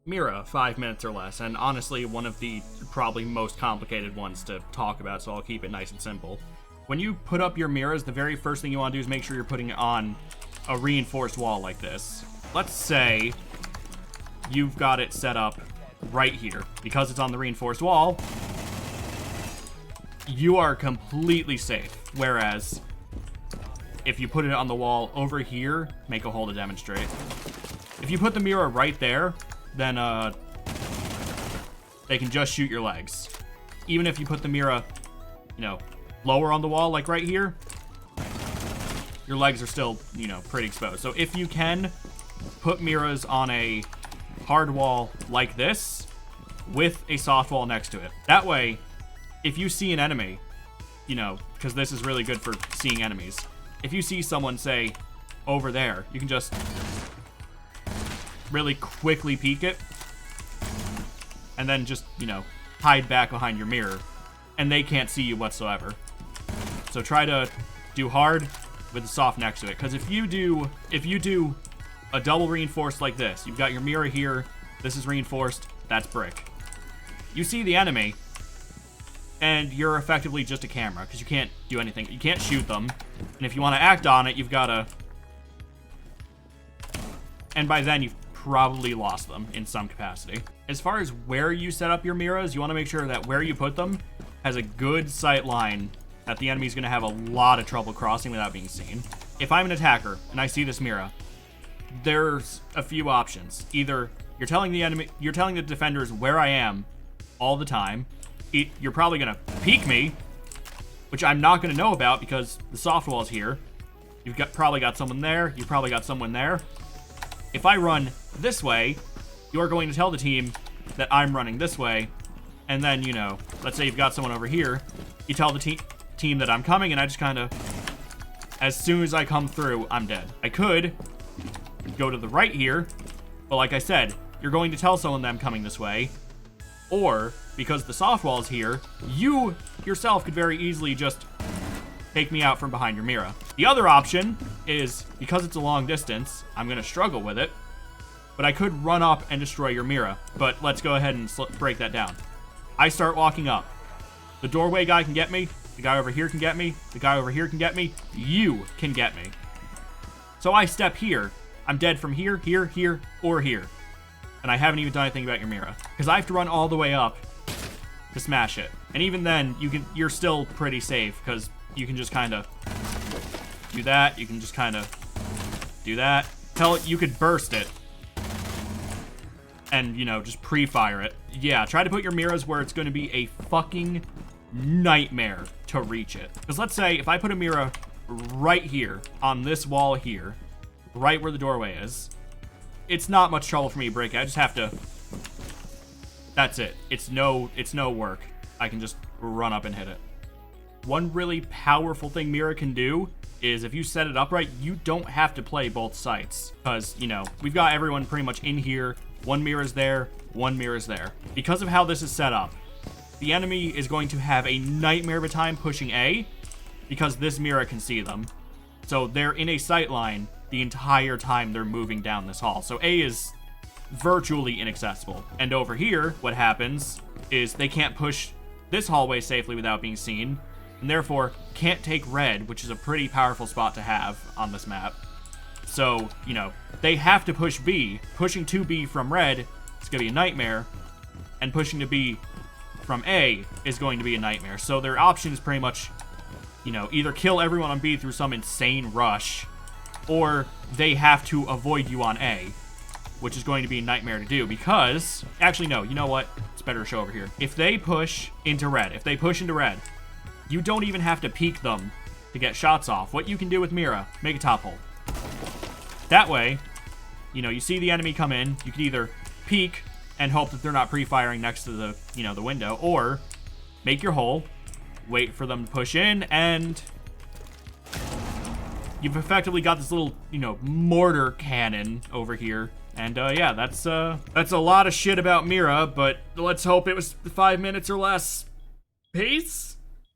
Mira, 5 minutes or less, and honestly, one of the probably most complicated ones to talk about, so I'll keep it nice and simple. When you put up your Miras, the very first thing you want to do is make sure you're putting it on a reinforced wall like this. Let's say you've got it set up right here. Because it's on the reinforced wall, you are completely safe. Whereas, if you put it on the wall over here, make a hole to demonstrate. If you put the Mira right there, then they can just shoot your legs. Even if you put the Mira, lower on the wall, like right here, your legs are still, pretty exposed. So if you can, put Miras on a hard wall like this with a soft wall next to it. That way, if you see an enemy, because this is really good for seeing enemies. If you see someone, say, over there, you can just really quickly peek it and then just, hide back behind your mirror and they can't see you whatsoever. So try to do hard with the soft next to it, because if you do a double reinforced like this, you've got your mirror here, this is reinforced, that's brick. You see the enemy and you're effectively just a camera because you can't do anything. You can't shoot them, and if you want to act on it, you've got to, and by then you've probably lost them in some capacity. As far as where you set up your Miras, you want to make sure that where you put them has a good sight line that the enemy's going to have a lot of trouble crossing without being seen. If I'm an attacker and I see this Mira, there's a few options. Either you're telling the defenders where I am all the time. You're probably going to peek me, which I'm not going to know about because the soft wall's here. You've probably got someone there. You've probably got someone there. If I run this way, you're going to tell the team that I'm running this way. And then, let's say you've got someone over here. You tell the team that I'm coming, and I just kind of, as soon as I come through, I'm dead. I could go to the right here, but like I said, you're going to tell someone that I'm coming this way. Or, because the soft wall's here, you yourself could very easily just take me out from behind your Mira. The other option is, because it's a long distance, I'm going to struggle with it, but I could run up and destroy your Mira. But let's go ahead and break that down. I start walking up. The doorway guy can get me. The guy over here can get me. The guy over here can get me. You can get me. So I step here. I'm dead from here, here, here, or here. And I haven't even done anything about your Mira, because I have to run all the way up to smash it. And even then, you're still pretty safe, because you can just kind of do that. You can just kind of do that. Hell, you could burst it and, just pre-fire it. Yeah, try to put your Miras where it's going to be a fucking nightmare to reach it. Because let's say if I put a Mira right here on this wall here, right where the doorway is, it's not much trouble for me to break it. I just have to, that's it. It's no work. I can just run up and hit it. One really powerful thing Mira can do is if you set it up right, you don't have to play both sites. Because, we've got everyone pretty much in here. One Mira's there, one Mira's there. Because of how this is set up, the enemy is going to have a nightmare of a time pushing A, because this Mira can see them. So they're in a sight line the entire time they're moving down this hall. So A is virtually inaccessible. And over here, what happens is they can't push this hallway safely without being seen, and therefore can't take red, which is a pretty powerful spot to have on this map. So, they have to push B. Pushing to B from red is going to be a nightmare, and pushing to B from A is going to be a nightmare. So their option is pretty much, either kill everyone on B through some insane rush, or they have to avoid you on A, which is going to be a nightmare to do because, actually no, you know what? It's better to show over here. If they push into red, you don't even have to peek them to get shots off. What you can do with Mira, make a top hole. That way, you see the enemy come in, you can either peek and hope that they're not pre-firing next to the, the window, or make your hole, wait for them to push in, and you've effectively got this little, mortar cannon over here. And, yeah, that's a lot of shit about Mira, but let's hope it was 5 minutes or less. Peace?